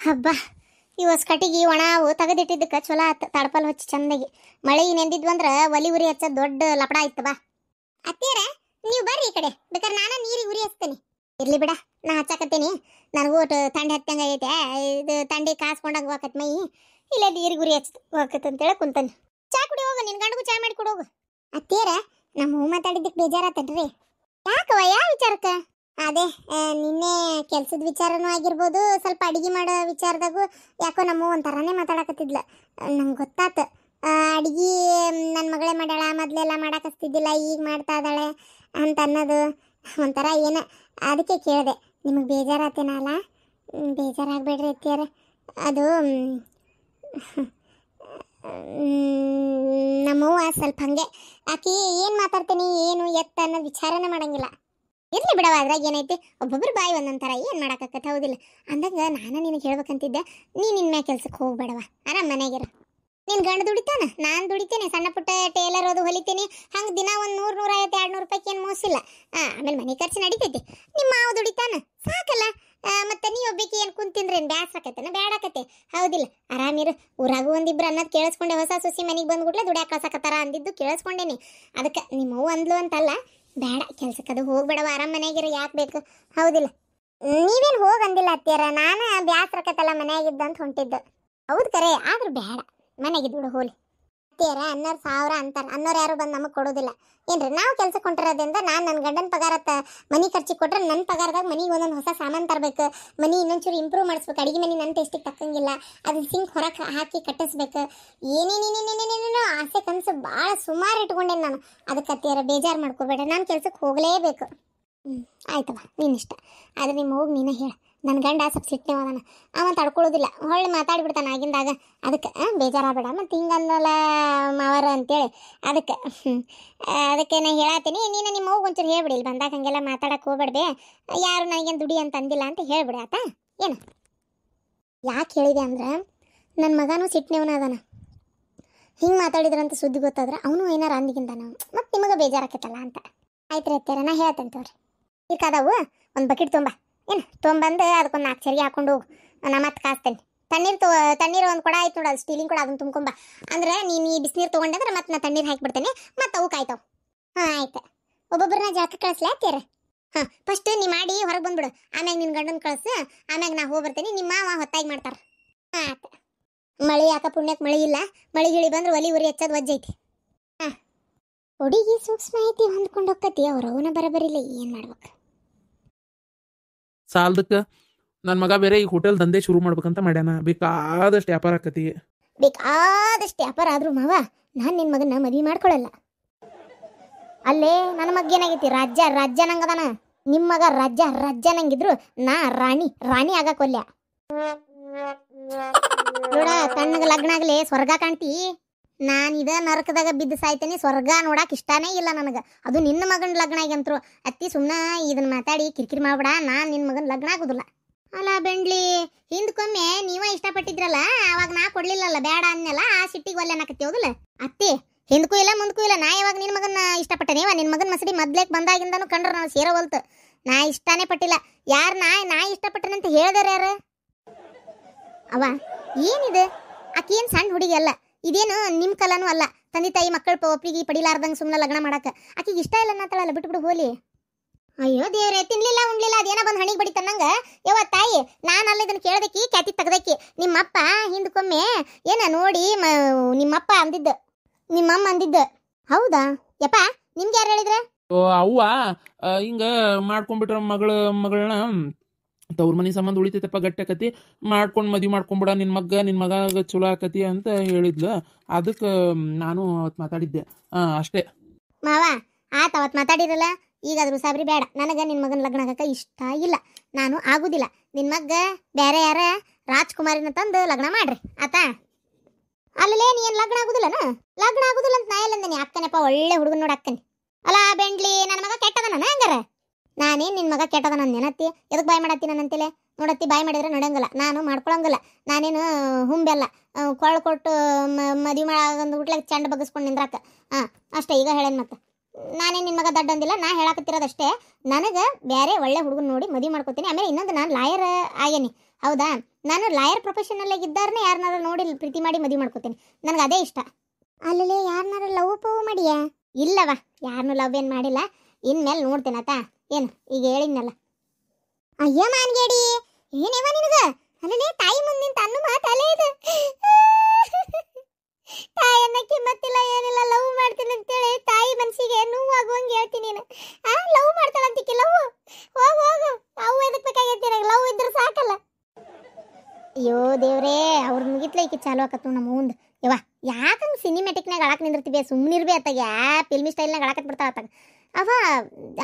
ಹಬ್ಬ ಇವಸ್ ಕಟ್ಟಿಗೆ ಒಣವು ತೆಗೆದಿಟ್ಟಿದ್ದಕ್ಕೆ ಚಲೋ ಆತ. ತಡಪಲ್ ಹಚ್ಚಿ ಚಂದಾಗಿ ಮಳೆ ನೆಂದಿದ್ವಂದ್ರ ಒಲಿ ಉರಿ ಹಚ್ಚ ದೊಡ್ಡ ಲಪಡ ಆಯ್ತವ. ಅತ್ತೇರ ನೀವು ಬರ್ರಿ ಈ ಕಡೆ, ಬೇಕಾದ್ರೆ ನಾನು ನೀರಿಗೆ ಉರಿ ಹಚ್ತೇನೆ. ಇರ್ಲಿ ಬಿಡ, ನಾ ಹಚ್ಚಾಕತ್ತೀನಿ. ನನಗೂ ತಂಡೆ ಹತ್ತಂಗ ಐತೆ. ಇದು ತಂಡಿ ಕಾಸ್ಕೊಂಡಂಗ ಹೋಗತ್ ಮೈ. ಇಲ್ಲ ನೀರಿಗೆ ಉರಿ ಹಚ್ಚ ಹೋಗತ್ ಅಂತೇಳಿ ಕುಂತಾನೆ. ಚಾ ಕುಡಿ ಹೋಗು, ನಿನ್ ಗಂಡಗೂ ಚಾ ಮಾಡಿ ಕೊಡೋಗು. ಅತ್ತೇರ ನಮ್ಮ ಹೂ ಮಾತಾಡಿದ್ದಕ್ಕೆ ಬೇಜಾರಾತನ್ರಿ. ಯಾಕವ, ಯಾವ ವಿಚಾರಕ್ಕ? ಅದೇ ನಿನ್ನೆ ಕೆಲ್ಸದ ವಿಚಾರನೂ ಆಗಿರ್ಬೋದು, ಸ್ವಲ್ಪ ಅಡಿಗೆ ಮಾಡೋ ವಿಚಾರದಾಗೂ ಯಾಕೋ ನಮ್ಮ ಒಂಥರನೇ ಮಾತಾಡಕತ್ತಿದ್ಲ. ನಂಗೆ ಗೊತ್ತಾತ ಅಡಿಗೆ ನನ್ನ ಮಗಳೇ ಮಾಡ್ಯಾಳ, ಮೊದಲೆಲ್ಲ ಮಾಡಾಕಸ್ತಿದ್ದಿಲ್ಲ, ಈಗ ಮಾಡ್ತಾ ಇದ್ದಾಳೆ ಅಂತ ಅನ್ನೋದು ಒಂಥರ ಏನ. ಅದಕ್ಕೆ ಕೇಳಿದೆ, ನಿಮಗೆ ಬೇಜಾರಾತೇನಲ್ಲ? ಬೇಜಾರಾಗಬೇಡ್ರಿ ಅತ್ತಿಯಾರ. ಅದು ನಮ್ಮವ್ವ ಸ್ವಲ್ಪ ಹಂಗೆ, ಆಕಿ ಏನು ಮಾತಾಡ್ತೀನಿ ಏನು ಎತ್ತ ಅನ್ನೋದು ವಿಚಾರನೇ ಮಾಡಂಗಿಲ್ಲ. ಇರ್ಲಿ ಬಿಡವ, ಅದ್ರಾಗ ಏನೈತಿ, ಒಬ್ಬೊಬ್ರು ಬಾಯಿ ಒಂದೊಂಥರ, ಏನು ಮಾಡಾಕತ್ತ ಹೌದಿಲ್ಲ. ಅಂದಾಗ ನಾನು ನಿನಗೆ ಹೇಳ್ಬೇಕಂತಿದ್ದೆ, ನೀನು ಇನ್ಮ್ಯಾಗ ಕೆಲ್ಸಕ್ಕೆ ಹೋಗ್ಬೇಡವ, ಆರಾಮ್ ಮನೆಗಿರ. ನಿನ್ನ ಗಂಡ ದುಡಿತಾನ, ನಾನು ದುಡಿತೇನೆ, ಸಣ್ಣ ಪುಟ್ಟ ಟೇಲರ್ ಅದು ಹೊಲಿತೀನಿ. ಹಂಗೆ ದಿನ ಒಂದು 100, 150, 200 ರೂಪಾಯಿಗೆ ಏನು ಮೋಸಿಲ್ಲ. ಆಮೇಲೆ ಮನೆ ಖರ್ಚು ನಡಿತೈತಿ. ನಿಮ್ಮ ಮಾವ ದುಡಿತಾನ, ಸಾಕಲ್ಲ. ಮತ್ತೆ ನೀ ಒಬ್ಬಕ್ಕೆ ಏನು ಕುಂತಿಂದ್ರೆ ಏನು ಬ್ಯಾಸ್ರಾಕತ್ತೇನ? ಬ್ಯಾಡಾಕತ್ತೆ ಹೌದಿಲ್ಲ. ಆರಾಮಿರು. ಊರಾಗೂ ಒಂದಿಬ್ರು ಅನ್ನೋದು ಕೇಳಿಸ್ಕೊಂಡೆ, ಹೊಸ ಸೊಸಿ ಮನೆಗೆ ಬಂದ್ಬಿಟ್ಲೆ ದುಡ್ಯಾಕ ಕಳ್ಸಕತ್ತಾರ ಅಂದಿದ್ದು ಕೇಳಿಸ್ಕೊಂಡೇನಿ. ಅದಕ್ಕೆ ನಿಮ್ಮವ್ವ ಅಂದ್ಲು ಅಂತಲ್ಲ, ಬೇಡ ಕೆಲ್ಸಕ್ಕದು ಹೋಗ್ಬೇಡವ, ಆರಾಮ್ ಮನೆಯಾಗಿರ, ಯಾಕೆ ಬೇಕು ಹೌದಿಲ್ಲ. ನೀವೇನು ಹೋಗಂದಿಲ್ಲ ಅತ್ತಿಯಾರ, ನಾನು ಬ್ಯಾಸ್ರಾಕತ್ತಲ್ಲ ಮನೆಯಾಗಿದ್ದ ಅಂತ ಹೊಂಟಿದ್ದು. ಹೌದು ಕರೆ, ಆದ್ರೂ ಬೇಡ ಮನೆಗಿದ್ದು ಹೋಲಿ. ಅತ್ತಿಯಾರ ಅನ್ನೋರು 1000 ಅಂತಾರೆ, ಅನ್ನೋರು ಯಾರು ಬಂದು ನಮಗೆ ಕೊಡೋದಿಲ್ಲ ಏನ್ರಿ. ನಾವು ಕೆಲ್ಸಕ್ಕೆ ಹೊಂಟಿರೋದ್ರಿಂದ ನಾನು ನನ್ನ ಗಂಡನ ಪಗಾರ ಮನೆ ಖರ್ಚಿಗೆ ಕೊಟ್ರೆ ನನ್ನ ಪಗಾರದಾಗ ಮನೆಗೆ ಒಂದೊಂದು ಹೊಸ ಸಾಮಾನು ತರಬೇಕು, ಮನೆ ಇನ್ನೊಂಚೂರು ಇಂಪ್ರೂವ್ ಮಾಡಿಸ್ಬೇಕು, ಅಡಿಗೆ ಮನೆ ನನ್ನ ಟೇಸ್ಟಿಗೆ ತಕ್ಕಂಗಿಲ್ಲ, ಅದನ್ನ ಸಿಂಕ್ ಹೊರಗೆ ಹಾಕಿ ಕಟ್ಟಿಸ್ಬೇಕು, ಏನೇನೇನೇನೇನೇನೇನೋ ಆಸೆ ಕನಸು ಭಾಳ ಸುಮಾರು ಇಟ್ಕೊಂಡೇನೆ ನಾನು. ಅದಕ್ಕೆ ಅತ್ತಿಯಾರ ಬೇಜಾರು ಮಾಡ್ಕೋಬೇಡ, ನಾನು ಕೆಲ್ಸಕ್ಕೆ ಹೋಗಲೇಬೇಕು. ಆಯ್ತವ, ನೀನಿಷ್ಟ. ಆದರೆ ನಿಮ್ಮ ಹೋಗಿ ನೀನು ಹೇಳ, ನನ್ನ ಗಂಡ ಸ್ವಲ್ಪ ಸಿಟ್ಟೆ ಹೋದಾನ, ಅವ ತಡ್ಕೊಳ್ಳೋದಿಲ್ಲ, ಹೊಳ್ಳಿ ಮಾತಾಡ್ಬಿಡ್ತಾನೆ ಆಗಿಂದಾಗ. ಅದಕ್ಕೆ ಬೇಜಾರಾಗಬೇಡ, ಮತ್ತು ಹಿಂಗಂದಲ್ಲ ಮಾವರ ಅಂತೇಳಿ. ಅದಕ್ಕೆ ನಾನು ಹೇಳತ್ತೀನಿ, ನೀನು ನಿಮ್ಮ ಹೋಗಿ ಒಂಚೂರು ಹೇಳ್ಬಿಡಿ, ಇಲ್ಲಿ ಬಂದಾಗ ಹಂಗೆಲ್ಲ ಮಾತಾಡಕ್ಕೆ ಹೋಗ್ಬೇಡ್ಬೇ, ಯಾರು ನನಗೇನು ದುಡಿ ಅಂತ ಅಂದಿಲ್ಲ ಅಂತ ಹೇಳ್ಬಿಡಿ ಆತ. ಏನು ಯಾಕೆ ಹೇಳಿದೆ ಅಂದ್ರೆ, ನನ್ನ ಮಗನೂ ಸಿಟ್ಟನೆವನ ಅದಾನ. ಹಿಂಗೆ ಮಾತಾಡಿದ್ರಂತ ಸುದ್ದಿ ಗೊತ್ತಾದ್ರೆ ಅವನು ಏನಾರು ಅಂದಿಗಿಂತ ನಾವು ಮತ್ತು ನಿಮಗೆ ಬೇಜಾರಾಕೈತಲ್ಲ ಅಂತ. ಆಯ್ತು ರೀ ಅತ್ತೆರ, ನಾ ಹೇಳ್ತಂತವ್ರಿ. ಈಗ ಅದಾವು ಒಂದು ಬಕೆಟ್ ತೊಂಬ, ಏನು ತೊಂಬಂದು ಅದಕ್ಕೊಂದು 4 ಚರಿಗೆ ಹಾಕೊಂಡು ಹೋಗು, ನಾ ಮತ್ತೆ ಕಾಸ್ತೇನೆ. ತಣ್ಣೀರು ಒಂದು ಕೊಡ ಆಯ್ತು ನೋಡು, ಅದು ಸ್ಟೀಲಿನ ಕೊಡ, ಅದನ್ನು ತುಂಬ್ಕೊಂಬ. ಅಂದ್ರೆ ನೀನು ಈ ಬಿಸಿನೀರು ತೊಗೊಂಡೆ ಅಂದ್ರೆ ಮತ್ತೆ ನಾ ತಣ್ಣೀರು ಹಾಕಿಬಿಡ್ತೇನೆ, ಮತ್ತು ಅವು ಕಾಯ್ತಾವೆ. ಹಾಂ ಆಯ್ತು. ಒಬ್ಬೊಬ್ಬರನ್ನ ಜಾಸ್ತಿ ಕಳಿಸ್ಲಾ ಅತ್ತೆರ? ಹಾಂ, ಫಸ್ಟ್ ನೀ ಮಾಡಿ ಹೊರಗೆ ಬಂದ್ಬಿಡು, ಆಮ್ಯಾಗ ನಿನ್ನ ಗಂಡನ ಕಳಿಸು, ಆಮ್ಯಾಗ ನಾ ಹೋಗಿ ಬರ್ತೇನೆ. ನಿಮ್ಮ ಮಾವ ಹೊತ್ತಾಗಿ ಮಾಡ್ತಾರೆ. ಹಾಂ ಆಯ್ತು. ಮಳೆ ಯಾಕೆ ಪುಣ್ಯಕ್ಕೆ ಮಳೆ ಇಲ್ಲ, ಮಳೆ ಗಿಳಿ ಬಂದ್ರೆ ಒಲಿ ಉರಿ ಹಚ್ಚೋದು ವಜ್ಜೈತಿ. ಹಾಂ, ಹುಡುಗಿ ಸೂಕ್ಷ್ಮ ಐತಿ, ಹೊಂದ್ಕೊಂಡು ಹೋಗ್ತತಿ, ಅವ್ರ ಅವನ ಬರಬರಿಲ್ಲ, ಏನು ಮಾಡ್ಬೇಕು. ಸಾಲದಕ್ಕೆ ನನ್ನ ಮಗ ಬೇರೆ ಈಗ ಹೋಟೆಲ್ ದಂಧೆ ಶುರು ಮಾಡ್ಬೇಕಂತ ಮಾಡ್ಯಾನ. ಬೇಕಾದಷ್ಟು ವ್ಯಾಪಾರ ಆಕತಿ. ಬೇಕಾದಷ್ಟು ವ್ಯಾಪಾರ ಆದ್ರೂ ಮಾವ, ನಾನು ನಿನ್ನ ಮಗನ ಮದುವೆ ಮಾಡ್ಕೊಳ್ಳಲ್ಲ. ಅಲ್ಲೇ ನನ್ನ ಮಗ ಏನಾಗೈತಿ, ರಾಜ್ಯ ನಂಗದಾನ. ನಿಮ್ಮ ಮಗ ರಾಜ್ಯ ನಂಗಿದ್ರು ನಾ ರಾಣಿ ಆಗಕ್ಕೊಲ್ಯ. ನೋಡ, ತಣ್ಣಗೆ ಲಗ್ನ ಆಗ್ಲಿ ಸ್ವರ್ಗ ಕಾಣ್ತಿ. ನಾನು ಇದ ನರಕದಾಗ ಬಿದ್ದು ಸಾಯ್ತೇನೆ, ಸ್ವರ್ಗ ನೋಡಕ್ ಇಷ್ಟಾನೇ ಇಲ್ಲ ನನಗೆ. ಅದು ನಿನ್ನ ಮಗನ ಲಗ್ನ ಆಗಂತ್ರು. ಅತ್ತಿ ಸುಮ್ಮನೆ ಇದನ್ನ ಮಾತಾಡಿ ಕಿರಿಕಿರಿ ಮಾಡ್ಬೇಡ, ನಾನು ನಿನ್ನ ಮಗನ ಲಗ್ನ ಆಗೋದಿಲ್ಲ. ಅಲ್ಲ ಬೆಂಡ್ಲಿ, ಹಿಂದ್ಕೊಮ್ಮೆ ನೀವ ಇಷ್ಟಪಟ್ಟಿದ್ರಲ್ಲ, ಅವಾಗ ನಾ ಕೊಡ್ಲಿಲ್ಲಲ್ಲ, ಬೇಡ ಅನ್ನಲ್ಲ, ಆ ಸಿಟ್ಟಿಗೆ ಒಲ್ಲೆ ಅನ್ನಕತ್ತಿ ಹೌದಿಲ್ಲ ಅತ್ತಿ. ಹಿಂದಕ್ಕೂ ಇಲ್ಲ ಮುಂದಕ್ಕೂ ಇಲ್ಲ, ನಾ ಯಾವಾಗ ನಿನ್ನ ಮಗನ ಇಷ್ಟಪಟ್ಟನೇವ? ನಿನ್ನ ಮಗನ ಮಸಡಿ ಮೊದ್ಲೇಕ್ ಬಂದಾಗಿಂದನೂ ಕಂಡ್ರೆ ನಾವು ಸೇರೋವಲ್ತು. ನಾ ಇಷ್ಟಾನೇ ಪಟ್ಟಿಲ್ಲ. ಯಾರು ನಾ ಇಷ್ಟಪಟ್ಟನಂತ ಹೇಳ್ದಾರ ಯಾರು? ಅವ ಏನಿದೆ, ಆಕಿ ಏನು ಸಣ್ಣ ಹುಡುಗಿ ಅಲ್ಲ, ಇದೇನು ನಿಮ್ಮ ಕಲನೂ ಅಲ್ಲ. ತಂದೆ ತಾಯಿ ಮಕ್ಕಳು ಒಪ್ಪಿಗೆ ಪಡಿಲಾರ್ದಂಗೆ ಸುಮ್ಮನೆ ಲಗ್ನ ಮಾಡಕ್ಕೆ ಆಕಿಗೆ ಇಷ್ಟ ಇಲ್ಲ ಅನ್ನತ್ತಳಲ್ಲ, ಬಿಟ್ಬಿಡು ಹೋಲಿ. ಅಯ್ಯೋ ದೇವ್ರೆ, ತಿನ್ಲಿಲ್ಲ ಉಣ್ಲಿಲ್ಲ ಅದೇನ ಬಂದು ಹಣಿಗೆ ಬಡಿತನ್ನಂಗ. ಯವ್ವ ತಾಯಿ, ನಾನು ಅಲ್ಲ ಇದನ್ನು ಕೇಳ್ದಕ್ಕಿ, ಕ್ಯಾತಿ ತೆಗ್ದಕ್ಕಿ. ನಿಮ್ಮಪ್ಪ ಹಿಂದಕ್ಕೊಮ್ಮೆ ಏನ ನೋಡಿ ನಿಮ್ಮಪ್ಪ ಅಂದಿದ್ದ, ನಿಮ್ಮಮ್ಮ ಅಂದಿದ್ದ. ಹೌದಾ ಯಪ್ಪ, ನಿಮ್ಗೆ ಯಾರು ಹೇಳಿದ್ರೆ? ಅವ್ವ ಹಿಂಗೆ ಮಾಡ್ಕೊಂಡ್ಬಿಟ್ರ ಮಗಳನ್ನ ತವ್ರ ಮನೆ ಸಂಬಂಧ ಉಳಿತೈತಪ್ಪ, ಗಟ್ಟಿ ಮಾಡ್ಕೊಂಡು ಮದುವೆ ಮಾಡ್ಕೊಂಬಿಡ, ನಿನ್ನ ಮಗ ಚಲೋ ಆಕತಿ ಅಂತ ಹೇಳಿದ್ಲು. ಅದಕ್ಕೆ ನಾನು ಅವತ್ತು ಮಾತಾಡಿದ್ದೆ. ಅಷ್ಟೇ ಮಾವ. ಆತ ಅವತ್ತು ಮಾತಾಡಿರಲ್ಲ, ಈಗಾದ್ರೂ ಸಾಬ್ರಿ ಬೇಡ. ನನಗೆ ನಿನ್ನ ಮಗನ ಲಗ್ನ ಆಗಕ್ಕೆ ಇಷ್ಟ ಇಲ್ಲ, ನಾನು ಆಗುದಿಲ್ಲ. ನಿನ್ನ ಮಗ ಬೇರೆ ಯಾರ ರಾಜ್ಕುಮಾರಿನ ತಂದು ಲಗ್ನ ಮಾಡ್ರಿ ಆತ. ಅಲ್ಲೇ ನೀ ಏನು ಲಗ್ನ ಆಗುದಿಲ್ಲನ? ಲಗ್ನ ಆಗುದಿಲ್ಲ ಅಂತ ನಾ ಎಲ್ಲಂದೇನೆ. ಅಕ್ಕನಪ್ಪ ಒಳ್ಳೆ ಹುಡುಗನ ನೋಡಿ ಅಕ್ಕನಿ. ಅಲ್ಲ ಬೆಂಡ್ಲಿ, ನನ್ನ ಮಗ ಕೆಟ್ಟದನ ಹಂಗಾರ? ನಾನೇನು ನಿನ್ನ ಮಗ ಕೆಟ್ಟದನ ನೆನತ್ತಿ? ಎದಕ್ಕೆ ಬಾಯ್ ಮಾಡತ್ತಿ ನನ್ನಂತೇಲೆ? ನೋಡತ್ತಿ, ಬಾಯ್ ಮಾಡಿದ್ರೆ ನಡೆಯಂಗಿಲ್ಲ, ನಾನು ಮಾಡ್ಕೊಳಂಗಿಲ್ಲ. ನಾನೇನು ಹುಂಬೆಲ್ಲ ಕೊಳ್ಳು ಕೊಟ್ಟು ಮದುವೆ ಮಾಡಂದು ಹುಟ್ಲಾಗ ಚಂಡ ಬಗ್ಗಿಸ್ಕೊಂಡು ನಿಂದ್ರಾಕ. ಅಷ್ಟೇ, ಈಗ ಹೇಳೇನು ಮತ್ತೆ. ನಾನೇನು ನಿನ್ನ ಮಗ ದಡ್ಡ ಅಂದಿಲ್ಲ, ನಾ ಹೇಳಾಕತ್ತಿರೋದಷ್ಟೇ. ನನಗೆ ಬೇರೆ ಒಳ್ಳೆ ಹುಡುಗನ ನೋಡಿ ಮದುವೆ ಮಾಡ್ಕೊತೀನಿ. ಆಮೇಲೆ ಇನ್ನೊಂದು, ನಾನು ಲಾಯರ್ ಆಗೇನಿ ಹೌದಾ. ನಾನು ಲಾಯರ್ ಪ್ರೊಫೆಷನಲ್ಲಾಗಿ ಇದ್ದಾರನೇ ಯಾರನ್ನಾರು ನೋಡಿ ಪ್ರೀತಿ ಮಾಡಿ ಮದುವೆ ಮಾಡ್ಕೋತೀನಿ. ನನಗೆ ಅದೇ ಇಷ್ಟ. ಅಲ್ಲೇ ಯಾರನ್ನಾರು ಲವ್ ಪವ್ ಮಾಡಿಯಾ? ಇಲ್ಲವ, ಯಾರನ್ನೂ ಲವ್ ಏನು ಮಾಡಿಲ್ಲ. ಇನ್ಮೇಲೆ ನೋಡ್ತೇನತ. ಏನು ಈಗ ಹೇಳಿದ್ನಲ್ಲ. ಅಯ್ಯ ಮಾನ್ಗೇಡಿ, ಏನೇವ ನಿನಗ? ಅಲ್ಲೇ ತಾಯಿ ಮುಂದಿನ ತನ್ನ ಮಾತು ಅಲ್ಲೇ ಇದು. ತಾಯನ್ನ ಕಿಮ್ಮತ್ತಿಲ್ಲ ಏನಿಲ್ಲ, ಲವ್ ಮಾಡ್ತೀನಿ ಅಂತೇಳಿ ತಾಯಿ ಮನಸ್ಸಿಗೆ ನೋವಾಗುವಂಗೆ ಹೇಳ್ತೀನಿ ನೀನು. ಲವ್ ಮಾಡ್ತಾಳಂತಿಕ್ಕಿ ಲವ್? ಹೋಗು ಹೋಗು, ಅವು ಎದಕ್ಕೆ ಬೇಕಾಗೈತಿ ನನಗೆ? ಲವ್ ಇದ್ರೆ ಸಾಕಲ್ಲ. ಅಯ್ಯೋ ದೇವ್ರೇ, ಅವ್ರ ಮುಗಿತ್ಲ ಈಕಿ ಚಾಲು ಆಕತ್ತು ನಮ್ಮ ಮುಂದೆ. ಯವ್ವ ಯಾಕಂಗೆ ಸಿನಿಮ್ಯಾಟಿಕ್ನಾಗ ಅಳಕ್ಕೆ ನಿಂದಿರ್ತೀವಿ? ಸುಮ್ಮನಿರ್ಬೇ ಅತ್ತಾಗ. ಫಿಲ್ಮಿ ಸ್ಟೈಲ್ನಾಗ ಅಳಕತ್ ಬಿಡ್ತಾವ ಅತ್ತಾಗ. ಅವ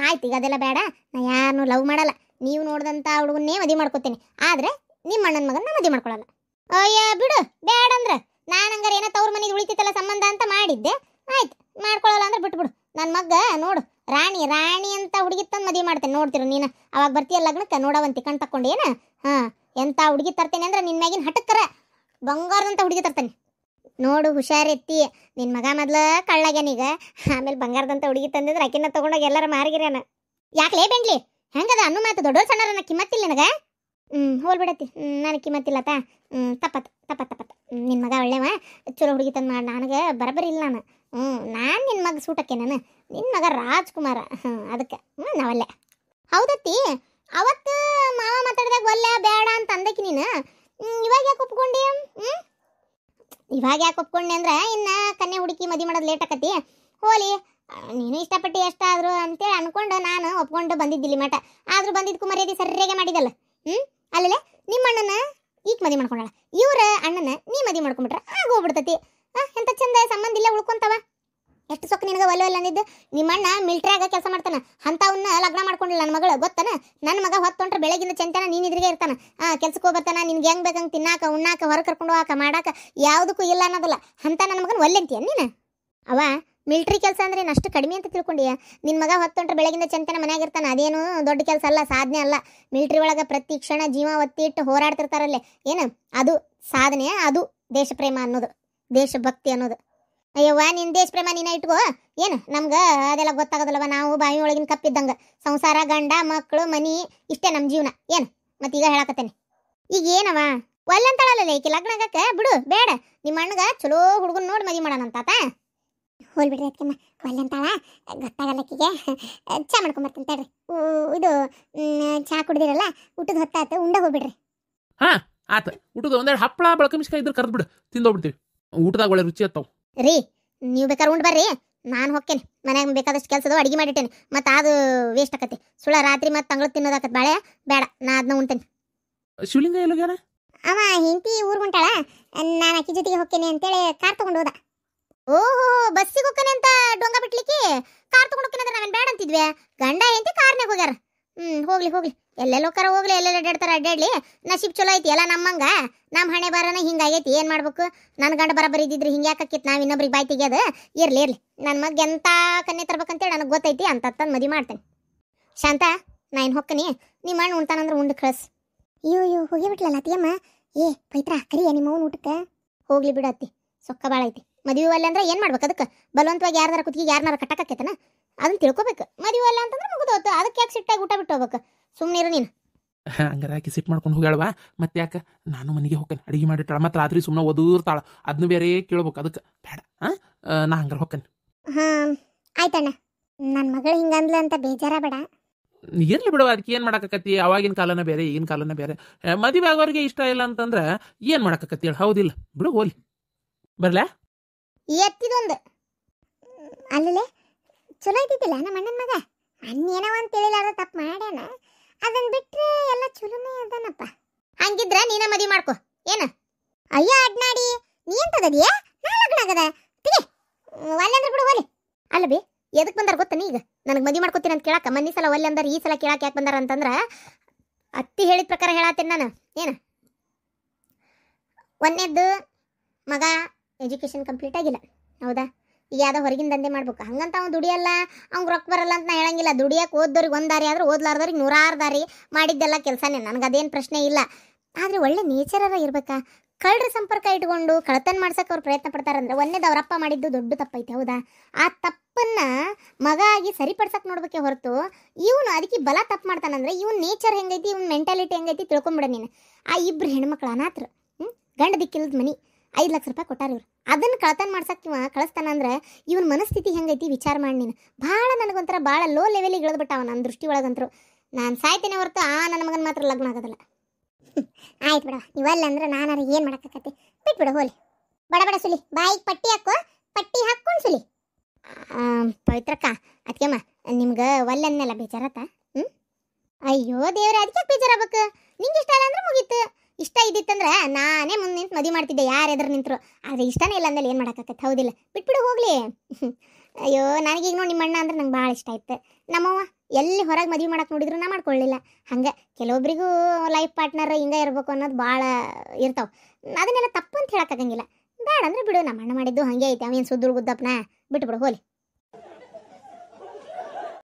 ಆಯ್ತು, ಈಗ ಅದೆಲ್ಲ ಬೇಡ. ನಾ ಯಾರನ್ನೂ ಲವ್ ಮಾಡಲ್ಲ. ನೀವು ನೋಡಿದಂಥ ಹುಡುಗನ್ನೇ ಮದುವೆ ಮಾಡ್ಕೋತೀನಿ. ಆದರೆ ನಿಮ್ಮ ಅಣ್ಣನ ಮಗನ ಮದುವೆ ಮಾಡ್ಕೊಳ್ಳಲ್ಲ. ಅಯ್ಯ ಬಿಡು, ಬೇಡ ಅಂದ್ರೆ ನಾನು ಹಂಗಾರೆ ಏನೋ ತವ್ರ ಮನೆಗೆ ಉಳಿತೈತಲ್ಲ ಸಂಬಂಧ ಅಂತ ಮಾಡಿದ್ದೆ. ಆಯ್ತು, ಮಾಡ್ಕೊಳ್ಳಲ್ಲ ಅಂದ್ರೆ ಬಿಟ್ಬಿಡು. ನನ್ನ ಮಗ ನೋಡು ರಾಣಿ ರಾಣಿ ಅಂತ ಹುಡುಗಿ ತಂದು ಮದುವೆ ಮಾಡ್ತೇನೆ. ನೋಡ್ತಿರು ನೀನು. ಅವಾಗ ಬರ್ತೀಯ ಲಗ್ನಕ್ಕೆ, ನೋಡವಂತಿ ಕಣ್ ತಕ್ಕೊಂಡು ಏನು. ಎಂಥ ಹುಡುಗಿ ತರ್ತೇನೆ ಅಂದ್ರೆ ನಿನ್ನ ಮ್ಯಾಗಿನ ಹಟಕ್ಕರ ಬಂಗಾರದಂಥ ಹುಡುಗಿ ತರ್ತೇನೆ ನೋಡು. ಹುಷಾರೆತ್ತಿ. ನಿನ್ನ ಮಗ ಮೊದ್ಲು ಕಳ್ಳಾಗ್ಯಾನೀಗ, ಆಮೇಲೆ ಬಂಗಾರದಂಥ ಹುಡುಗಿ ತಂದಿದ್ರೆ ಆಕಿನ ತಗೊಂಡೋಗಿ ಎಲ್ಲರ ಮಾರಿಗಿರ್ಯಾನ. ಯಾಕಲೇ ಬೆಂಡ್ಲಿ, ಹೆಂಗದ ಅನ್ನೋ ಮಾತು? ದೊಡ್ಡೋರು ಸಣ್ಣರನ್ನ ಕಿಮ್ಮತ್ತಿಲ್ಲ ನನಗೆ. ಹೋಲ್ ಬಿಡತ್ತಿ, ನನಗೆ ಕಿಮ್ಮತ್ತಿಲ್ಲತ್ತ. ತಪ್ಪತ್ತ ನಿನ್ನ ಮಗ ಒಳ್ಳೆವ, ಚಲೋ ಹುಡುಗಿ ತಂದು ಮಾಡಿ. ನನಗೆ ಬರಬರಿ ಇಲ್ಲ ನಾನು. ನಾನು ನಿನ್ನ ಮಗ ಸೂಟಕ್ಕೆ, ನಾನು ನಿನ್ನ ಮಗ ರಾಜ್ಕುಮಾರ. ಅದಕ್ಕೆ ನಾವಲ್ಲೇ. ಹೌದತ್ತಿ, ಅವತ್ತು ಮಾವ ಮಾತಾಡಿದಾಗ ಒಲ್ಲೆ ಬೇಡ ಅಂತ ಅಂದಕ್ಕೆ ನೀನು. ಇವಾಗ ಯಾಕೆ ಒಪ್ಕೊಂಡಿ? ಇವಾಗ ಯಾಕೆ ಒಪ್ಕೊಂಡೆ ಅಂದ್ರೆ ಇನ್ನು ಕನ್ಯೆ ಹುಡುಕಿ ಮದುವೆ ಮಾಡೋದು ಲೇಟ್ ಆಕತಿ. ಹೋಲಿ, ನೀನು ಇಷ್ಟಪಟ್ಟು ಎಷ್ಟಾದ್ರು ಅಂತೇಳಿ ಅನ್ಕೊಂಡು ನಾನು ಒಪ್ಕೊಂಡು ಬಂದಿದ್ದಿಲ್ಲ ಮಠ. ಆದರೂ ಬಂದಿದ್ದಕ್ಕೂ ಮರ್ಯಾದೆ ಸರಿಯಾಗೆ ಮಾಡಿದಲ್ಲ. ಅಲ್ಲೇ ನಿಮ್ಮ ಅಣ್ಣನ ಈಗ ಮದುವೆ ಮಾಡ್ಕೊಂಡಳ, ಇವ್ರ ಅಣ್ಣನ ನೀ ಮದುವೆ ಮಾಡ್ಕೊಂಡ್ಬಿಟ್ರೆ ಆಗೋಗ್ಬಿಡ್ತತಿ. ಎಂತ ಚಂದ ಸಂಬಂಧ ಇಲ್ಲ ಉಳ್ಕೊಂತಾವ. ಎಷ್ಟು ಸೊಕ್ಕ ನಿನಗೆ ಒಲ್ಲೆ ಒಲ್ಲ ಅಂದಿದ್ದು. ನಿಮ್ಮ ಅಣ್ಣ ಮಿಲ್ಟ್ರಿಯಾಗ ಕೆಲಸ ಮಾಡ್ತಾನ, ಅಂಥವನ್ನ ಲಗ್ನ ಮಾಡ್ಕೊಂಡಿಲ್ಲ ನನ್ನ ಮಗಳು ಗೊತ್ತನ. ನನ್ನ ಮಗ ಹೊತ್ತೊಂಟ್ರೆ ಬೆಳಗಿಂದ ಚಂತನ ನೀನು ಇದ್ರಿಗೆ ಇರ್ತಾನ. ಕೆಲ್ಸಕ್ಕೆ ಹೋಗ್ಬರ್ತಾನ. ನಿನ್ಗೆ ಹೆಂಗೆ ಬೇಕಂಗೆ ತಿನ್ನಾಕ ಉಣ್ಣಾಕ ಹೊರ ಕರ್ಕೊಂಡು ಹೋಗಾಕ ಮಾಡಾಕ ಯಾವುದಕ್ಕೂ ಇಲ್ಲ ಅನ್ನೋದಲ್ಲ. ಅಂಥ ನನ್ನ ಮಗನ ಒಲ್ಲೆ ಅಂತೀಯ ನೀನು? ಅವ ಮಿಲ್ಟ್ರಿ ಕೆಲಸ ಅಂದ್ರೆ ಅಷ್ಟು ಕಡಿಮೆ ಅಂತ ತಿಳ್ಕೊಂಡಿಯ? ನಿನ್ನ ಮಗ ಹೊತ್ತೊಂಟ್ರೆ ಬೆಳಗಿಂದ ಚಂತನ ಮನ್ಯಾಗ ಇರ್ತಾನೆ. ಅದೇನು ದೊಡ್ಡ ಕೆಲಸ ಅಲ್ಲ, ಸಾಧನೆ ಅಲ್ಲ. ಮಿಲ್ಟ್ರಿ ಒಳಗೆ ಪ್ರತಿ ಕ್ಷಣ ಜೀವ ಒತ್ತಿ ಇಟ್ಟು ಹೋರಾಡ್ತಿರ್ತಾರಲ್ಲೇ, ಏನು ಅದು ಸಾಧನೆ. ಅದು ದೇಶ ಪ್ರೇಮ ಅನ್ನೋದು, ದೇಶಭಕ್ತಿ ಅನ್ನೋದು. ಅಯ್ಯವ್ವ, ನಿನ್ನ ದೇಶ ಪ್ರೇಮ ನೀನ ಇಟ್ಕೋ. ಏನು ನಮ್ಗೆ ಅದೆಲ್ಲ ಗೊತ್ತಾಗೋದಲ್ಲವ. ನಾವು ಬಾವಿ ಒಳಗಿನ ಕಪ್ಪಿದ್ದಂಗೆ. ಸಂಸಾರ, ಗಂಡ ಮಕ್ಕಳು, ಮನಿ, ಇಷ್ಟೇ ನಮ್ಮ ಜೀವನ. ಏನು ಮತ್ತೀಗ ಹೇಳಕತ್ತೇನೆ. ಈಗ ಏನವ ಒಲ್ಲಂತಾಳಲ್ಲ ಈಕೆ ಲಗ್ನ ಆಗಕ್ಕೆ? ಬಿಡು, ಬೇಡ. ನಿಮ್ಮ ಅಣ್ಣಗ ಚಲೋ ಹುಡುಗನ ನೋಡಿ ಮದುವೆ ಮಾಡೋಣಂತಾತ. ಹೋಲ್ ಬಿಡ್ರಿ ಅದಕ್ಕೆ ಒಲ್ಲಂತಾಳ, ಗೊತ್ತಾಗಲ್ಲಕ್ಕಿಗೆ. ಚಾ ಮಾಡ್ಕೊಂಬರ್ತೀನಿ ತಡ್ರಿ. ಇದು ಚಾ ಕುಡ್ದಿರಲ್ಲ, ಊಟದ ಹೊತ್ತಾತು, ಉಂಡ ಹೋಗ್ಬಿಡ್ರಿ. ಆತ ಊಟದ ಒಂದೆರಡು ಹಪ್ಪಳ ಬಳಕಮಿಸ್ಕಾಯಿ ಇದ್ರೆ ಕರೆದು ಬಿಡು, ತಿಂದೋಗ್ಬಿಡ್ತೀವಿ. ಊಟದಾಗ ಒಳ್ಳೆ ರುಚಿ ಹತ್ತವು ರೀ. ನೀವು ಬೇಕಾದ್ರೆ ಉಂಡು ಬರ್ರಿ, ನಾನು ಹೋಗ್ತೇನೆ. ಮನ್ಯಾಗ ಬೇಕಾದಷ್ಟು ಕೆಲಸದ ಅಡಿಗೆ ಮಾಡಿಟ್ಟೇನೆ. ಮತ್ತು ಅದು ವೇಸ್ಟ್ ಆಕತಿ. ಸುಳ ರಾತ್ರಿ ಮತ್ತು ತಂಗಳು ತಿನ್ನೋದಾಕತ್ ಬಾಳೆ. ಬೇಡ, ನಾ ಅದನ್ನ ಉಣ್ತೇನೆ. ಶಿವಲಿಂಗ ಎಲ್ಲೋಗ್ಯಾನ? ಅವ ಹೆಂಡತಿ ಊರ್ಗೆ ಹೊಂಟಾಳ, ನಾನು ಅಕ್ಕಿ ಜೊತೆಗೆ ಹೋಗ್ತೇನೆ ಅಂತೇಳಿ ಕಾರ್ ತೊಗೊಂಡು ಹೋದ. ಓಹೋ, ಬಸ್ಸಿಗೆ ಹೋಗ್ತಾನೆ ಅಂತ ಡೊಂಗ ಬಿಟ್ಲಿಕ್ಕೆ ಕಾರ್ ತೊಗೊಂಡು ಹೋಗ್ತಾನೆ ಅಂದ್ರೆ ನಾವೇನು ಬೇಡ ಅಂತಿದ್ವಿ. ಗಂಡ ಹೆಂಡತಿ ಕಾರ್ನಾಗ ಹೋಗ್ಯಾರ. ಹೋಗ್ಲಿ ಹೋಗ್ಲಿ, ಎಲ್ಲೆಲ್ಲೋಕ್ಕಾರ ಹೋಗ್ಲಿ, ಎಲ್ಲೆಲ್ಲ ಅಡ್ಡಾಡ್ತಾರ ಅಡ್ಡಾಡ್ಲಿ. ನಸೀಬ್ ಚಲೋ ಐತಿ ಎಲ್ಲ ನಮ್ಮಂಗ. ನಮ್ಮ ಹಣೆ ಬರನ ಹಿಂಗಾಗೈತಿ. ಏನು ಮಾಡ್ಬೇಕು? ನನ್ನ ಗಂಡ ಬರಬರಿ ಇದ್ದಿದ್ರೆ ಹಿಂಗೆ ಯಾಕಿತ್ತು ನಾವು ಇನ್ನೊಬ್ರಿಗೆ ಬಾಯ್ ತೆಗಿಯೋದು? ಇರ್ಲಿ ನನ್ನ ಮಗ ಎಂಥ ಕನ್ಯೆ ತರ್ಬೇಕಂತೇಳಿ ನನಗೆ ಗೊತ್ತೈತಿ. ಅಂತಂದು ಮದುವೆ ಮಾಡ್ತೇನೆ. ಶಾಂತ, ನಾ ಏನು ಹೊಕ್ಕನಿ. ನಿಮ್ಮ ಅಣ್ಣ ಉಣ್ತಾನಂದ್ರೆ ಉಂಡು ಕಳಿಸ್. ಅಯ್ಯೋ ಹೋಗಿಬಿಟ್ಲಲ್ಲ ಅತ್ತಿಯಮ್ಮ. ಪೈತ್ರ ಕರಿಯ ನಿಮ್ಮ ಅವ್ನ ಊಟಕ್ಕೆ. ಹೋಗ್ಲಿ ಬಿಡತ್ತಿ, ಸೊಕ್ಕ ಭಾಳ ಐತಿ. ಮದುವೆ ಅಲ್ಲ ಅಂದ್ರೆ ಏನು ಮಾಡ್ಬೇಕು? ಅದಕ್ಕೆ ಬಲವಂತವಾಗಿ ಯಾರ್ದಾರ ಕುತ್ತಿಗೆ ಯಾರನ್ನಾರ ಕಟ್ಟಕತ್ತೇನ? ಅದನ್ನ ತಿಳ್ಕೊಬೇಕು. ಮದುವೆ ಅಲ್ಲ ಅಂತಂದ್ರೆ ಮುಗಿದೋತು. ಅದಕ್ಕೆ ಯಾಕೆ ಸಿಟ್ಟಾಗಿ ಊಟ ಬಿಟ್ಟು ಹೋಗ್ಬೇಕು? ಸುಮ್ಮನೆ ಇರು ನೀನು. ಹಂಗಾರೆ ಆಕಿ ಸಿಟ್ಟು ಮಾಡ್ಕೊಂಡು ಹೋಗ್ಯಾಳವಾ? ಮತ್ತೆ ಯಾಕೆ? ನಾನು ಮನೆಗೆ ಹೋಗ್ತೇನೆ, ಅಡಿಗೆ ಮಾಡಿಟ್ಟಾಳ. ಮತ್ತೆ ರಾತ್ರಿ ಸುಮ್ಮನೆ ಓದೂರ್ತಾಳ, ಅದನ್ನ ಬೇರೆ ಕೇಳ್ಬೇಕು. ಅದಕ್ಕೆ ಬೇಡ. ನಾ ಹಂಗಾರೆ ಹೋಗ್ತೇನೆ. ಆಯ್ತಣ್ಣ, ನನ್ನ ಮಗಳು ಹಿಂಗಂದ್ಲ ಅಂತ ಬೇಜಾರ ಬೇಡ. ಇರ್ಲಿ ಬಿಡುವ, ಅದಕ್ಕೆ ಏನು ಮಾಡಕತ್ತಿ? ಅವಾಗಿನ ಕಾಲನ ಬೇರೆ, ಈಗಿನ ಕಾಲನ ಬೇರೆ. ಮದುವೆ ಆಗೋರಿಗೆ ಇಷ್ಟ ಇಲ್ಲ ಅಂತಂದ್ರೆ ಏನು ಮಾಡಕತ್ತಿ ಹೇಳಿ? ಹೌದಿಲ್ಲ? ಬಿಡು, ಹೋಲಿ. ಬರ್ಲಾ? ಎತ್ತಿದೊಂದು ಅಲ್ಲೇ ಚಲೋ ಇದ್ದಿದ್ದಿಲ್ಲ ನಮ್ಮ ಅಣ್ಣನ ಮಗ. ಅನ್ನೇನವ ಅಂತ ಹೇಳಿಲಾರ ತಪ್ಪು ಮಾಡ್ಯಾನ. ಅದನ್ನ ಬಿಟ್ರೆ ಎಲ್ಲ ಚಲೋನೇ ಅದನಪ್ಪ. ಹಂಗಿದ್ರ ನೀನ ಮದುವೆ ಮಾಡ್ಕೊ. ಏನು? ಅಯ್ಯೋ ಅಡ್ನಾಡಿ, ನೀ ಎಂತದದಿಯಾ? ನಾ ಲಗ್ನ ಆಗದ ತಿಗೆ ಒಲ್ಲೆ ಅಂದ್ರೆ ಬಿಡು ಹೋಲಿ. ಅಲ್ಲ ಬಿ, ಎದಕ್ಕೆ ಬಂದಾರ ಗೊತ್ತಾನೆ ಈಗ ನನಗೆ ಮದುವೆ ಮಾಡ್ಕೊತೀನಿ ಅಂತ ಕೇಳಕ್ಕೆ? ಮನ್ನಿ ಸಲ ಒಲ್ಲೆ ಅಂದ್ರೆ ಈ ಸಲ ಕೇಳಕ್ಕೆ ಯಾಕೆ ಬಂದಾರ ಅಂತಂದ್ರೆ, ಅತ್ತಿ ಹೇಳಿದ ಪ್ರಕಾರ ಹೇಳತ್ತೇನೆ ನಾನು. ಏನು? ಒಂದನೇದ್ದು ಮಗ ಎಜುಕೇಷನ್ ಕಂಪ್ಲೀಟ್ ಆಗಿಲ್ಲ, ಹೌದಾ? ಈಗ ಯಾವುದೋ ಹೊರಗಿನ ದಂಧೆ ಮಾಡ್ಬೇಕು. ಹಂಗಂತ ಅವ್ನು ದುಡಿಯಲ್ಲ, ಅವ್ನು ರೊಕ್ಕ ಬರಲ್ಲ ಅಂತ ನಾ ಹೇಳಂಗಿಲ್ಲ. ದುಡಿಯಕ್ಕೆ ಓದ್ದವ್ರಿಗೆ ಒಂದು ದಾರಿ ಆದ್ರೆ ಓದ್ಲಾರ್ದವ್ರಿಗೆ 100 ದಾರಿ. ಮಾಡಿದ್ದೆಲ್ಲ ಕೆಲಸನೇ. ನನಗೆ ಅದೇನು ಪ್ರಶ್ನೆ ಇಲ್ಲ. ಆದ್ರೆ ಒಳ್ಳೆ ನೇಚರರ ಇರ್ಬೇಕಾ? ಕಳ್ಳರ ಸಂಪರ್ಕ ಇಟ್ಕೊಂಡು ಕಳ್ತನ ಮಾಡ್ಸಕ್ಕೆ ಅವ್ರು ಪ್ರಯತ್ನ ಪಡ್ತಾರಂದ್ರೆ ಒಂದೇದು ಅವರಪ್ಪ ಮಾಡಿದ್ದು ದೊಡ್ಡ ತಪ್ಪೈತೆ, ಹೌದಾ? ಆ ತಪ್ಪನ್ನ ಮಗ ಆಗಿ ಸರಿಪಡ್ಸಕ್ಕೆ ನೋಡ್ಬೇಕೆ ಹೊರತು ಇವನು ಅದಕ್ಕೆ ಬಲ ತಪ್ಪು ಮಾಡ್ತಾನಂದ್ರೆ ಇವನ್ ನೇಚರ್ ಹೆಂಗೈತಿ, ಇವನ್ ಮೆಂಟಾಲಿಟಿ ಹೆಂಗೈತಿ ತಿಳ್ಕೊಂಬಿಡ ನೀನು. ಆ ಇಬ್ರು ಹೆಣ್ಮಕ್ಳು ಅನಾಥರು, ಗಂಡ ದಿಕ್ಕಿಲ್ದ ಮನಿ, 5 ಲಕ್ಷ ರೂಪಾಯಿ ಕೊಟ್ಟಾರ ಇವ್ರು. ಅದನ್ನು ಕಳ್ತನ ಮಾಡ್ಸಕ್ಕೆ ಇವ ಕಳಿಸ್ತಾನಂದ್ರೆ ಇವನ್ ಮನಸ್ಥಿತಿ ಹೆಂಗೈತಿ ವಿಚಾರ ಮಾಡಿ ನೀನು. ಭಾಳ ನನಗೊಂಥರ ಭಾಳ ಲೋ ಲೆವೆಲಿಗೆ ಇಳಿದ್ಬಿಟ್ಟಾವ ನನ್ನ ದೃಷ್ಟಿ ಒಳಗಂತರು. ನಾನು ಸಾಯ್ತೇನೆ ಹೊರತು ನನ್ನ ಮಗನ ಮಾತ್ರ ಲಗ್ನ ಆಗೋದಿಲ್ಲ. ಆಯ್ತು ಬಿಡ, ಇವಲ್ಲ ಅಂದ್ರೆ ನಾನು ಏನು ಮಾಡಕ್ಕತ್ತೆ, ಬಿಟ್ಬಿಡ ಹೋಲಿ. ಬಡ ಬಡ ಸುಲಿ, ಬಾಯಿಗೆ ಪಟ್ಟಿ ಹಾಕೋ, ಪಟ್ಟಿ ಹಾಕ್ಕೊಂಡು ಸುಲಿ. ಪವಿತ್ರಕ್ಕ, ಅದಕ್ಕೆಮ್ಮ ನಿಮ್ಗೆ ಒಲ್ಲೆನ್ನೆಲ್ಲ ಬೇಜಾರತ್ತ? ಅಯ್ಯೋ ದೇವ್ರೆ, ಅದಕ್ಕೆ ಬೇಜಾರಾಗಬೇಕು? ನಿಂಗೆ ಇಷ್ಟ ಇಲ್ಲ ಅಂದ್ರೆ ಮುಗೀತು. ಇಷ್ಟ ಇದ್ದಿತ್ತಂದ್ರೆ ನಾನೇ ಮುಂದೆ ನಿಂತು ಮದುವೆ ಮಾಡ್ತಿದ್ದೆ, ಯಾರು ಎದುರು ನಿಂತರು. ಆದರೆ ಇಷ್ಟನೇ ಇಲ್ಲ ಅಂದಲ್ಲಿ ಏನು ಮಾಡೋಕ್ಕಾಗತ್ತೆ, ಹೌದಿಲ್ಲ? ಬಿಟ್ಬಿಡು ಹೋಗ್ಲಿ. ಅಯ್ಯೋ, ನನಗೀಗ ನೋಡಿ ನಿಮ್ಮ ಅಣ್ಣ ಅಂದ್ರೆ ನಂಗೆ ಭಾಳ ಇಷ್ಟ ಆಯ್ತು. ನಮ್ಮವ್ವ ಎಲ್ಲಿ ಹೊರಗೆ ಮದುವೆ ಮಾಡಕ್ಕೆ ನೋಡಿದ್ರು ನಾ ಮಾಡ್ಕೊಳ್ಳಿಲ್ಲ. ಹಂಗೆ ಕೆಲವೊಬ್ರಿಗೂ ಲೈಫ್ ಪಾರ್ಟ್ನರ್ ಹಿಂಗೆ ಇರಬೇಕು ಅನ್ನೋದು ಭಾಳ ಇರ್ತಾವೆ. ಅದನ್ನೆಲ್ಲ ತಪ್ಪು ಅಂತ ಹೇಳೋಕ್ಕಾಗಂಗಿಲ್ಲ. ಬೇಡ ಅಂದ್ರೆ ಬಿಡು, ನಮ್ಮ ಅಣ್ಣ ಮಾಡಿದ್ದು ಹಾಗೆ ಐತೆ, ಅವೇನು ಸುದ್ದುರು ಗುದ್ದಪ್ಪನ, ಬಿಟ್ಬಿಡು ಹೋಲಿ.